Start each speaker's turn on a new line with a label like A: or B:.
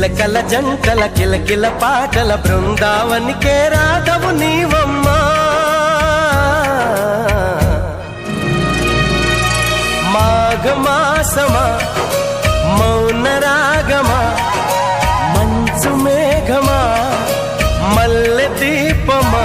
A: చిలకల జంటల కిలకిల పాటల బృందావనికే రాధవు నీవమ్మా. మాఘమాసమా మౌన రాగమా మంచు మేఘమా మల్లె దీపమా